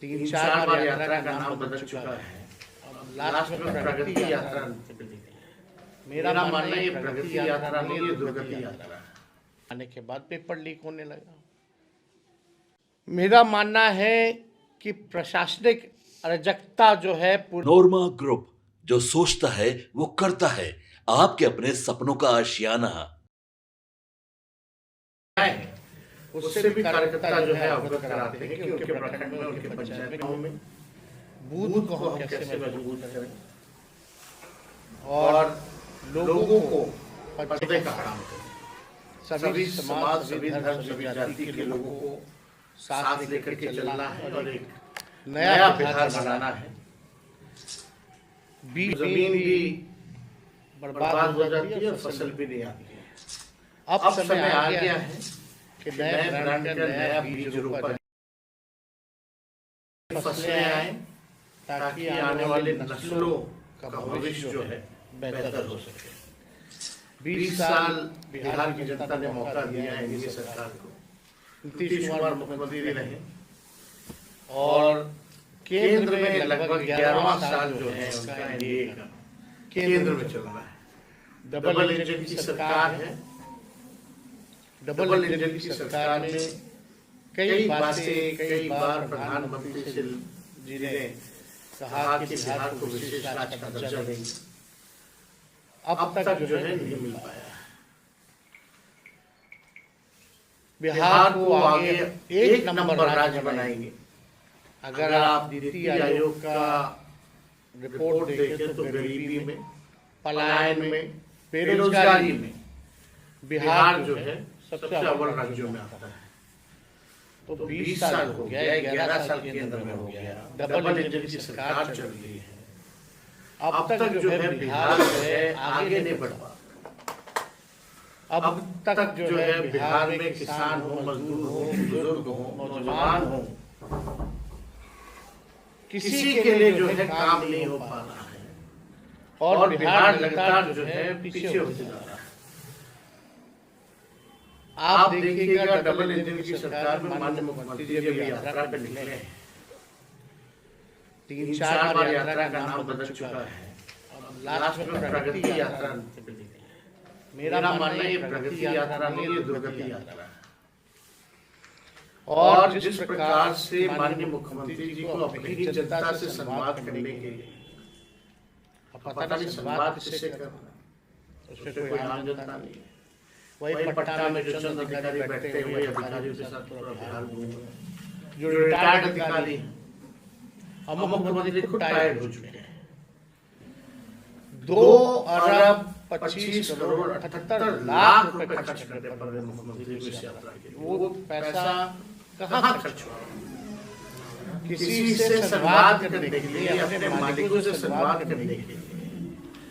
तीन चार बार यात्रा का नाम बदल चुका है। अब लास्ट में प्रगति यात्रा मेरा मानना है ये प्रगति यात्रा नहीं, ये दुर्गति यात्रा है। आने के बाद पेपर लीक होने लगा। मेरा मानना है कि प्रशासनिक अराजकता जो है नोरमा ग्रुप, जो सोचता है वो करता है। आपके अपने सपनों का आशियाना। उससे भी कार्यकर्ता जो है अवगत कराते हैं कि उनके प्रखंड में, उनके पंचायत में बूथ को हम कैसे मजबूत करें और लोगों को पढ़ने का काम करें। सभी समाज, सभी धर्म, सभी जाति के लोगों को साथ लेकर के चलना है और एक नया बिहार बनाना है। जमीन भी बर्बाद हो जाती है और फसल भी नहीं आती है। अब समय आ गया है कि नए ब्रांड का नया बीज रोपा, फसलें आए ताकि आने वाले नस्लों का भविष्य जो है बेहतर हो सके। 20 साल बिहार की जनता ने मौका दिया है एनडीए सरकार को। नीतीश कुमार मुख्यमंत्री रहे और केंद्र में लगभग 11वां साल जो है उनका एनडीए का केंद्र में चल रहा है। डबल इंजन की सरकार है। डबल इंजन की सरकार में कई बातें, कई बार प्रधानमंत्री जी ने कहा कि बिहार को विशेष राज्य का दर्जा देंगे। अब तक जो है नहीं मिल पाया। बिहार को आगे एक नंबर राज्य बनाएंगे। अगर आप नीति आयोग का रिपोर्ट देखें तो गरीबी में, पलायन में, बेरोजगारी में बिहार जो है सबसे अव्वल राज्यों में आता है। तो 20 साल हो गया, 11 साल केंद्र में हो गया, डबल इंजन की सरकार चल रही है। अब तक जो है बिहार जो है आगे नहीं बढ़ पा। अब तक जो है बिहार में किसान हो, मजदूर हो, बुजुर्ग हो, नौजवान हो, किसी के लिए जो है काम नहीं हो पा रहा है और बिहार लगातार जो है पीछे होते जा रहा है। आप देखिएगा डबल इंजन की सरकार में माननीय मुख्यमंत्री जी अभी यात्रा पे निकले हैं। 3-4 बार यात्रा का नाम बदल चुका है। अब लास्ट में प्रगति यात्रा मेरा मानना है ये प्रगति यात्रा नहीं, ये दुर्गति यात्रा है। और जिस प्रकार से माननीय मुख्यमंत्री जी को अपनी ही जनता से संवाद करने के लिए, पता नहीं संवाद किससे करना, उससे कोई आम जनता नहीं है। वही पटना में जो चंद अधिकारी बैठते हैं वही अधिकारियों के साथ पूरा बिहार घूमेंगे। जो रिटायर्ड अधिकारी हैं, हम मुख्यमंत्री खुद टायर्ड हो चुके हैं। 2 अरब 25 करोड़ 78 लाख रुपए खर्च करने पड़ रहे मुख्यमंत्री को इस यात्रा के लिए। वो पैसा कहाँ खर्च हुआ? किसी से संवाद करने के लिए, अपने मालिकों से संवाद करने के लिए।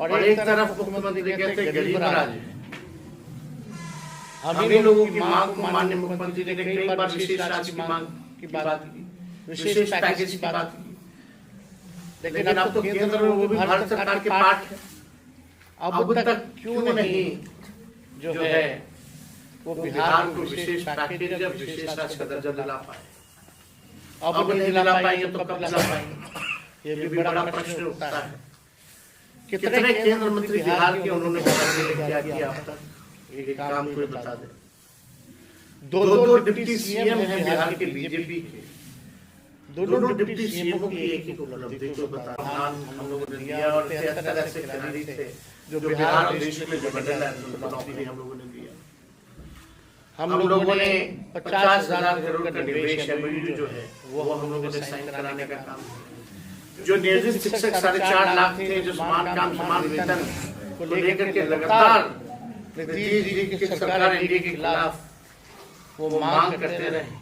और एक तरफ मुख्यमंत्री कहते हैं गरीब राज है। हम ही लोगों की मांग को माननीय मुख्यमंत्री ने कई बार विशेष राज्य की मांग की बात की, विशेष पैकेज की बात की, लेकिन अब तो केंद्र में वो भी भारत सरकार के पार्ट है। अब तक क्यों नहीं जो है वो बिहार को विशेष पैकेज या विशेष राज्य का दर्जा दिला पाए? अब नहीं दिला पाएंगे तो कब दिला पाएंगे? ये भी बड़ा प्रश्न उठता है। कितने केंद्र मंत्री बिहार के उन्होंने क्या किया अब तक? एक काम कोई बता दे। 2 डिप्टी सीएम हैं बिहार के बीजेपी के। दोनों डिप्टी सीएम की एक उपलब्धि को बता हम लोगों ने दिया और 73 ऐसे खिलाड़ी थे जो बिहार और देश में जो बदल है उनको नौकरी हम लोगों ने दिया। हम लोगों ने 50,000 करोड़ का निवेश एमओयू जो है वो हम लोगों ने साइन कराने का काम किया। जो नियोजित शिक्षक 4.5 लाख थे, जो समान काम समान वेतन को लेकर के लगातार नीतीश जी की सरकार एनडीए के खिलाफ वो मांग करते रहे।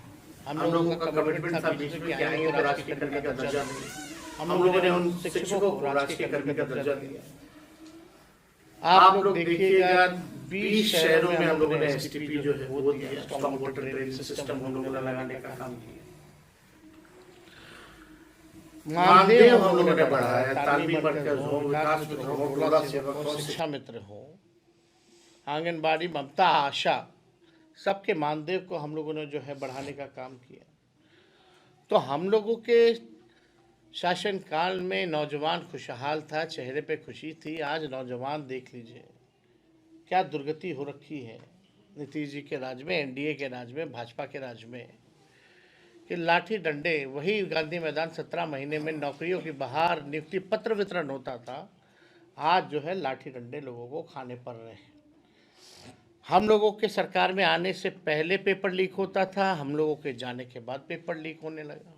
हम लोगों का कमिटमेंट था बीच में कि आएंगे तो राजकीय कर्मी का दर्जा देंगे। हम लोगों ने उन शिक्षकों को राजकीय कर्मी का दर्जा दिया। आप लोग देखिएगा 20 शहरों में हम लोगों ने एसटीपी जो है वो दिया, स्ट्रॉन्ग वाटर ड्रेनेज सिस्टम हम लोगों ने लगाने का काम किया। मानदेय हम लोगों ने बढ़ाया, तालीमी मरकज हो, विकास मित्र हो, टोला सेवक हो, शिक्षा मित्र हो, आंगनबाड़ी, ममता, आशा, सबके मानदेय को हम लोगों ने जो है बढ़ाने का काम किया। तो हम लोगों के शासनकाल में नौजवान खुशहाल था, चेहरे पे खुशी थी। आज नौजवान देख लीजिए क्या दुर्गति हो रखी है नीतीश जी के राज में, एनडीए के राज में, भाजपा के राज में, कि लाठी डंडे, वही गांधी मैदान 17 महीने में नौकरियों की बहार, नियुक्ति पत्र वितरण होता था, आज जो है लाठी डंडे लोगों को खाने पड़ रहे हैं। हम लोगों के सरकार में आने से पहले पेपर लीक होता था, हम लोगों के जाने के बाद पेपर लीक होने लगा।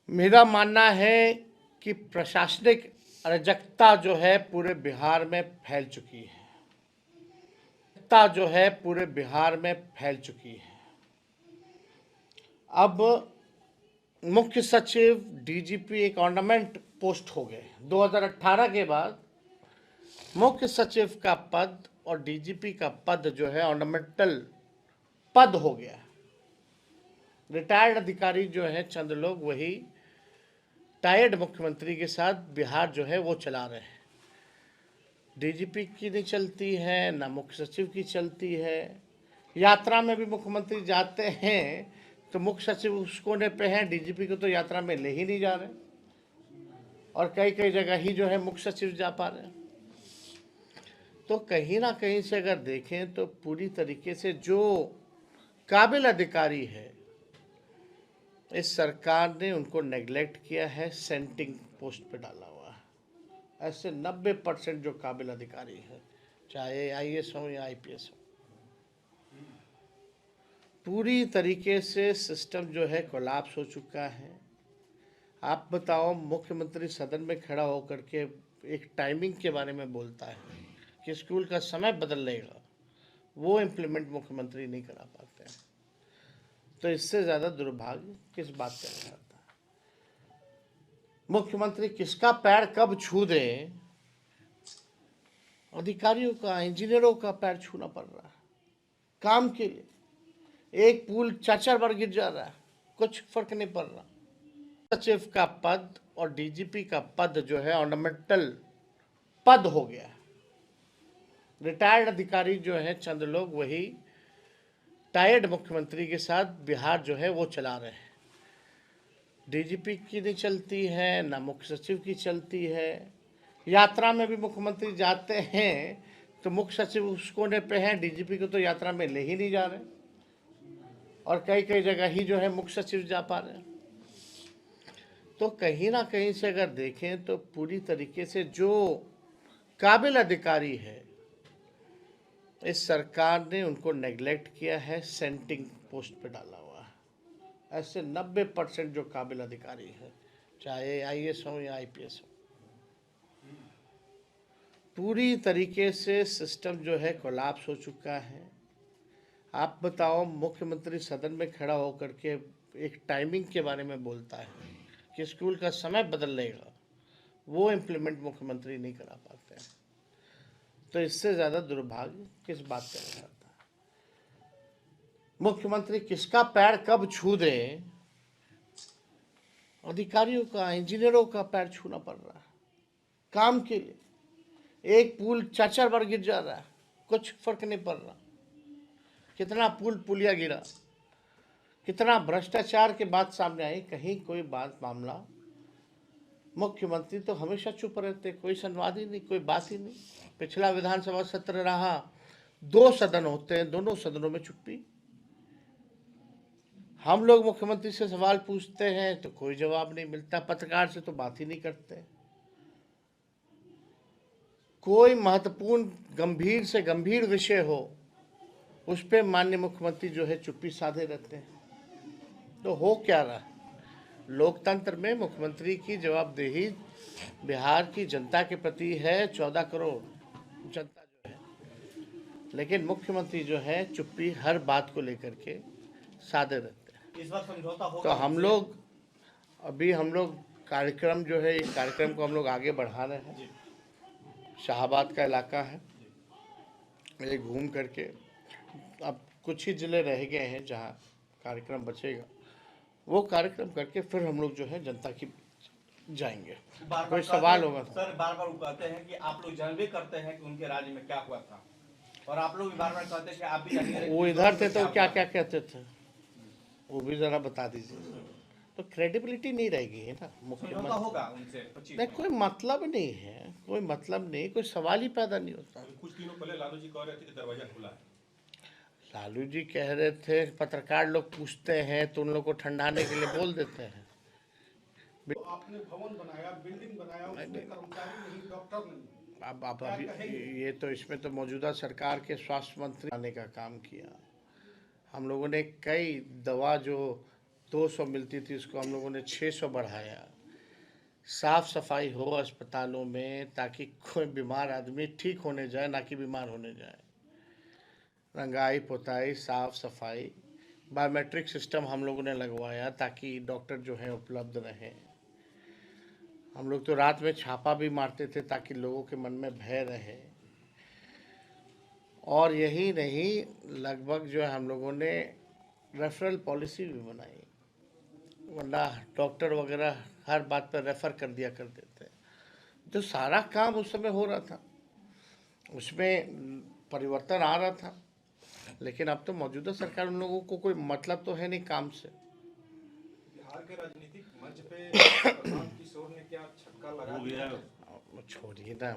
मेरा मानना है कि प्रशासनिक अराजकता जो है पूरे बिहार में फैल चुकी है, जो है पूरे बिहार में फैल चुकी है। अब मुख्य सचिव, डीजीपी एक ऑर्नामेंट पोस्ट हो गए। 2018 के बाद मुख्य सचिव का पद और डीजीपी का पद जो है ऑर्नामेंटल पद हो गया। रिटायर्ड अधिकारी जो है चंद लोग, वही टायर्ड मुख्यमंत्री के साथ बिहार जो है वो चला रहे हैं। डीजीपी की नहीं चलती है, ना मुख्य सचिव की चलती है। यात्रा में भी मुख्यमंत्री जाते हैं तो मुख्य सचिव उस कोने पे हैं, डीजीपी को तो यात्रा में ले ही नहीं जा रहे, और कई कई जगह ही जो है मुख्य सचिव जा पा रहे हैं। तो कहीं ना कहीं से अगर देखें तो पूरी तरीके से जो काबिल अधिकारी है इस सरकार ने उनको नेग्लेक्ट किया है, सेंटिंग पोस्ट पे डाला हुआ है। ऐसे 90% जो काबिल अधिकारी है, चाहे आईएएस हो या आईपीएस हो, पूरी तरीके से सिस्टम जो है कोलैप्स हो चुका है। आप बताओ, मुख्यमंत्री सदन में खड़ा होकर के एक टाइमिंग के बारे में बोलता है कि स्कूल का समय बदलेगा, वो इम्प्लीमेंट मुख्यमंत्री नहीं करा पाते हैं। तो इससे ज़्यादा दुर्भाग्य किस बात का नहीं आता। मुख्यमंत्री किसका पैर कब छू दे, अधिकारियों का, इंजीनियरों का पैर छूना पड़ रहा है काम के लिए। एक पुल 4 बार गिर जा रहा है, कुछ फर्क नहीं पड़ रहा। सचिव का पद और डीजीपी का पद जो है ऑर्नामेंटल पद हो गया। रिटायर्ड अधिकारी जो है चंद लोग, वही टायर्ड मुख्यमंत्री के साथ बिहार जो है वो चला रहे हैं। डीजीपी की नहीं चलती है, ना मुख्य सचिव की चलती है। यात्रा में भी मुख्यमंत्री जाते हैं तो मुख्य सचिव उस कोने पे हैं, डीजीपी को तो यात्रा में ले ही नहीं जा रहे, और कई कई जगह ही जो है मुख्य सचिव जा पा रहे हैं। तो कहीं ना कहीं से अगर देखें तो पूरी तरीके से जो काबिल अधिकारी है इस सरकार ने उनको नेग्लेक्ट किया है, सेंटिंग पोस्ट पे डाला हुआ है। ऐसे 90% जो काबिल अधिकारी है, चाहे आईएएस हो या आईपीएस हो, पूरी तरीके से सिस्टम जो है कोलैप्स हो चुका है। आप बताओ, मुख्यमंत्री सदन में खड़ा होकर के एक टाइमिंग के बारे में बोलता है कि स्कूल का समय बदलेगा, वो इम्प्लीमेंट मुख्यमंत्री नहीं करा पाते हैं। तो इससे ज़्यादा दुर्भाग्य किस बात का नहीं आता। मुख्यमंत्री किसका पैर कब छू दे, अधिकारियों का, इंजीनियरों का पैर छूना पड़ रहा है काम के लिए। एक पुल 4 बार गिर जा रहा है, कुछ फर्क नहीं पड़ रहा। कितना पुलिया गिरा, कितना भ्रष्टाचार के बात सामने आई, कहीं कोई बात मामला। मुख्यमंत्री तो हमेशा चुप रहते, कोई संवाद ही नहीं, कोई बात ही नहीं। पिछला विधानसभा सत्र रहा, 2 सदन होते हैं, दोनों सदनों में चुप्पी। हम लोग मुख्यमंत्री से सवाल पूछते हैं तो कोई जवाब नहीं मिलता, पत्रकार से तो बात ही नहीं करते। कोई महत्वपूर्ण गंभीर से गंभीर विषय हो उस पर माननीय मुख्यमंत्री जो है चुप्पी साधे रहते हैं। तो हो क्या रहा है, लोकतंत्र में मुख्यमंत्री की जवाबदेही बिहार की जनता के प्रति है, 14 करोड़ जनता जो है, लेकिन मुख्यमंत्री जो है चुप्पी हर बात को लेकर के साधे रहते हैं। इस बार समझौता होगा तो हम लोग कार्यक्रम जो है, इस कार्यक्रम को हम लोग आगे बढ़ा रहे हैं। शाहबाद का इलाका है, ये घूम करके अब कुछ ही जिले रह गए हैं जहाँ कार्यक्रम बचेगा, वो कार्यक्रम करके फिर हम लोग जो है जनता की जाएंगे। कोई सवाल होगा तो। सर बार बार वो कहते हैं कि आप लोग जानबे करते हैं कि उनके राज्य में क्या हुआ था, और आप लोग भी बार बार कहते हैं कि आप भी जानिए। वो इधर थे तो क्या क्या कहते थे, वो भी जरा बता दीजिए। तो क्रेडिबिलिटी नहीं रहेगी है ना समझौता मुख्यमंत्री। होगा उनसे 25 नहीं, कोई मतलब नहीं है, कोई मतलब नहीं, कोई सवाल ही पैदा नहीं होता। कुछ दिनों पहले लालू जी कह रहे थे कि दरवाजा खुला है। लालू जी कह रहे थे, पत्रकार लोग पूछते हैं तो उन लोग को ठंडाने के लिए बोल देते हैं। तो आपने भवन बनाया, बिल्डिंग बनाया, उसमें कर्मचारी नहीं, डॉक्टर नहीं। अब अभी ये तो इसमें तो मौजूदा सरकार के स्वास्थ्य मंत्री आने का काम किया। हम लोगों ने कई दवा जो 200 मिलती थी उसको हम लोगों ने 600 बढ़ाया। साफ सफाई हो अस्पतालों में ताकि कोई बीमार आदमी ठीक होने जाए, ना कि बीमार होने जाए। रंगाई पोताई साफ सफाई, बायोमेट्रिक सिस्टम हम लोगों ने लगवाया ताकि डॉक्टर जो हैं उपलब्ध रहें। हम लोग तो रात में छापा भी मारते थे ताकि लोगों के मन में भय रहे। और यही नहीं, लगभग जो है हम लोगों ने रेफरल पॉलिसी भी बनाई, वरना डॉक्टर वगैरह हर बात पर रेफ़र कर दिया करते थे। जो सारा काम उस समय हो रहा था उसमें परिवर्तन आ रहा था, लेकिन अब तो मौजूदा सरकार उन लोगों को कोई मतलब तो है नहीं काम से। बिहार के राजनीतिक मंच पे प्रशांत किशोर ने क्या छक्का लगा दिया। छोड़िए ना,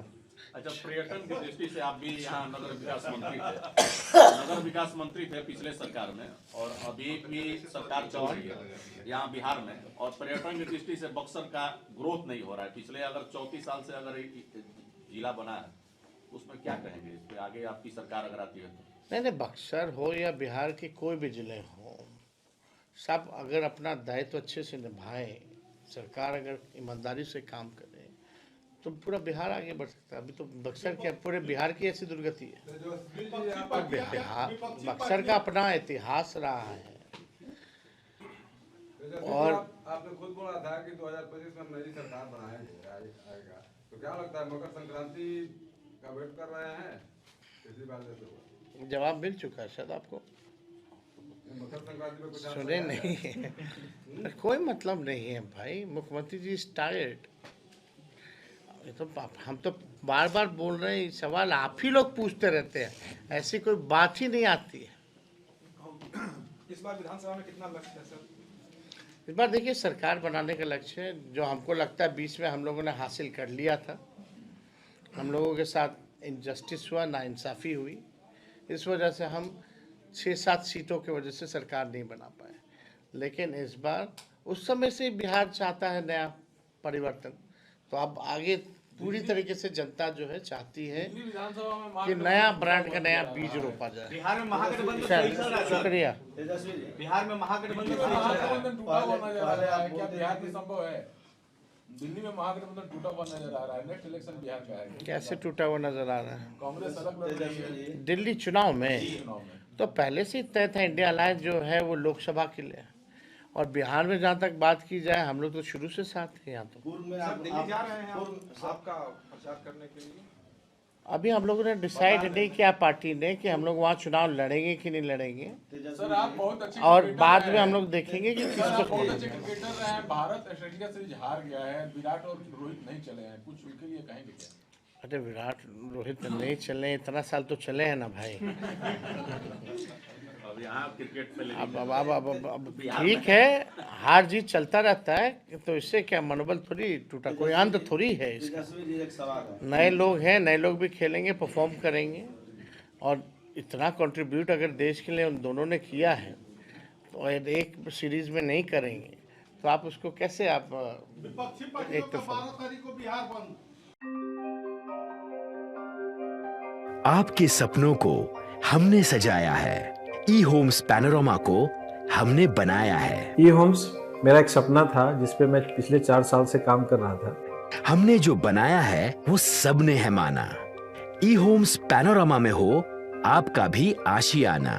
अच्छा, पर्यटन की दृष्टि से आप भी यहाँ नगर विकास मंत्री थे, नगर विकास मंत्री थे पिछले सरकार में, और अभी भी सरकार चल रही है यहाँ बिहार में, और पर्यटन की दृष्टि से बक्सर का ग्रोथ नहीं हो रहा है। पिछले अगर 34 साल से अगर एक जिला बना है, उसमें क्या कहेंगे इस पे? आगे आपकी सरकार अगर आती है तो? नहीं, बक्सर हो या बिहार के कोई भी जिले हो, सब अगर अपना दायित्व अच्छे से निभाएं, सरकार अगर ईमानदारी से काम करे तो पूरा बिहार आगे बढ़ सकता है। अभी तो बक्सर क्या, पूरे बिहार की ऐसी दुर्गति है। तो बिहार, बक्सर का अपना इतिहास रहा है। और आपने खुद बोला था कि 2025 में हम नई सरकार बनाएगा, तो क्या लगता है मकर संक्रांति का वेट कर रहे हैं पिछली बार जैसे हुआ? जवाब मिल चुका है शायद आपको, मकर संक्रांति में कुछ सुने नहीं है। कोई मतलब नहीं है भाई, मुख्यमंत्री जी इज टायर्ड। ये तो हम तो बार बार बोल रहे हैं, सवाल आप ही लोग पूछते रहते हैं, ऐसी कोई बात ही नहीं आती है। इस बार विधानसभा में कितना लक्ष्य है सर? इस बार देखिए, सरकार बनाने का लक्ष्य है, जो हमको लगता है बीच में हम लोगों ने हासिल कर लिया था। हम लोगों के साथ इनजस्टिस हुआ, नाइंसाफ़ी हुई, इस वजह से हम 6-7 सीटों की वजह से सरकार नहीं बना पाए। लेकिन इस बार उस समय से बिहार चाहता है नया परिवर्तन, तो अब आगे पूरी तरीके से जनता जो है चाहती है कि नया ब्रांड का नया बीज रोपा जाए। बिहार में महागठबंधन सही चल रहा है सर। शुक्रिया। बिहार में महागठबंधन टूटा हुआ नजर आ रहा है, क्या बिहार में संभव है? दिल्ली में महागठबंधन टूटा हुआ नजर आ रहा है, नेक्स्ट इलेक्शन बिहार का है। कैसे टूटा हुआ नजर आ रहा है? कांग्रेस अलग लड़ रही है दिल्ली चुनाव में चुनाव में। तो पहले से ही तय था, इंडिया अलायंस जो है वो लोकसभा के लिए। और बिहार में जहाँ तक बात की जाए, हम लोग तो शुरू से साथ थे यहाँ। तो सर दिल्ली जा रहे हैं आपका प्रचार करने के लिए? अभी हम लोगों ने डिसाइड नहीं किया पार्टी ने कि हम लोग वहाँ चुनाव लड़ेंगे कि नहीं लड़ेंगे, सर आप बहुत अच्छे और क्रिकेटर बाद रहे में हैं। हम लोग देखेंगे कि सर, आप किसको। बहुत अच्छे क्रिकेटर रहे हैं। भारत ऑस्ट्रेलिया सीरीज हार गया है, विराट और रोहित नहीं चले हैं, कुछ उनके लिए कहेंगे क्या? अरे विराट रोहित नहीं चले, इतना साल तो चले हैं ना भाई। अब यहाँ क्रिकेट पे अब ठीक है, हार जीत चलता रहता है, तो इससे क्या मनोबल थोड़ी टूटा, कोई अंत थोड़ी है इसका। नए लोग हैं, नए लोग भी खेलेंगे, परफॉर्म करेंगे, और इतना कंट्रीब्यूट अगर देश के लिए उन दोनों ने किया है तो एक सीरीज में नहीं करेंगे तो आप उसको कैसे आप विपक्षी एक पार्टियों का तरफा। 12 तारीख को बिहार बंद। आपके सपनों को हमने सजाया है, ई होम्स पैनोरामा को हमने बनाया है। ई होम्स मेरा एक सपना था जिस पे मैं पिछले 4 साल से काम कर रहा था। हमने जो बनाया है वो सबने है माना। ई होम्स पैनोरामा में हो आपका भी आशियाना।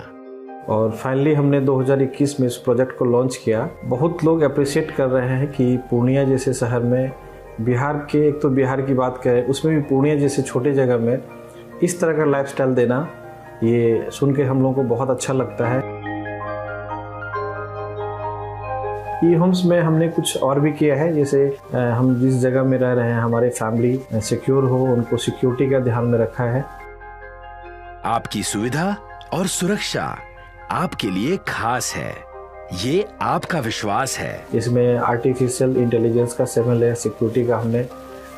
और फाइनली हमने 2021 में इस प्रोजेक्ट को लॉन्च किया। बहुत लोग अप्रिशिएट कर रहे हैं कि पूर्णिया जैसे शहर में, बिहार के, एक तो बिहार की बात करें उसमें भी पूर्णिया जैसे छोटे जगह में इस तरह का लाइफस्टाइल देना, ये सुन के हम लोगों को बहुत अच्छा लगता है। ई होम्स में हमने कुछ और भी किया है, जैसे हम जिस जगह में रह रहे हैं हमारे फैमिली सिक्योर हो, उनको सिक्योरिटी का ध्यान में रखा है। आपकी सुविधा और सुरक्षा आपके लिए खास है। ये आपका विश्वास है। इसमें आर्टिफिशियल इंटेलिजेंस का 7 लेयर सिक्योरिटी का हमने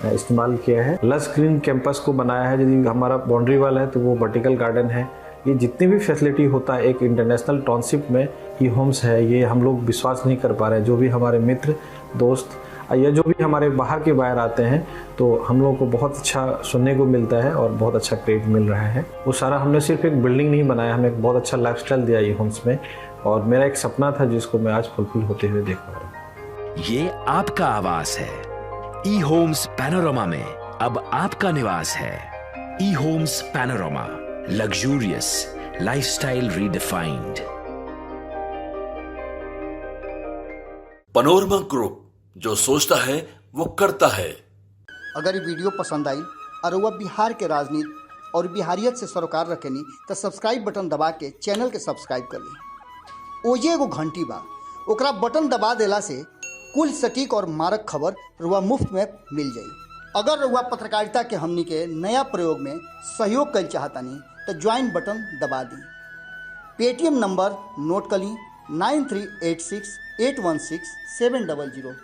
इस्तेमाल किया है। लस ग्रीन कैंपस को बनाया है। यदि हमारा बाउंड्री वाल है तो वो वर्टिकल गार्डन है। ये जितनी भी फैसिलिटी होता है एक इंटरनेशनल टाउनशिप में ई होम्स है, ये हम लोग विश्वास नहीं कर पा रहे हैं। जो भी हमारे मित्र दोस्त या जो भी हमारे बाहर के बाहर आते हैं तो हम लोगों को बहुत अच्छा सुनने को मिलता है और बहुत अच्छा क्रेडिट मिल रहा है। वो सारा हमने सिर्फ एक बिल्डिंग नहीं बनाया, हमें एक बहुत अच्छा लाइफस्टाइल दिया ई होम्स में, और मेरा एक सपना था जिसको मैं आज फुलफिल होते हुए देख पा रहा हूँ। ये आपका आवास है। ई होम्स पैनोरामा में अब आपका निवास है। E homes panorama, luxurious lifestyle redefined. Panorama group, जो सोचता है वो करता है। अगर ये वीडियो पसंद आई और वह बिहार के राजनीति और बिहारियत से सरोकार रखेनी तो सब्सक्राइब बटन दबा के चैनल के सब्सक्राइब कर ली। ओजे एगो घंटी बा, ओकरा बटन दबा देला से कुल सटीक और मारक खबर रुआ मुफ्त में मिल जाई। अगर रुआ पत्रकारिता के हमनी के नया प्रयोग में सहयोग कर चाहतानी तो ज्वाइन बटन दबा दी। पेटीएम नंबर नोट कर ली 9386 816 700।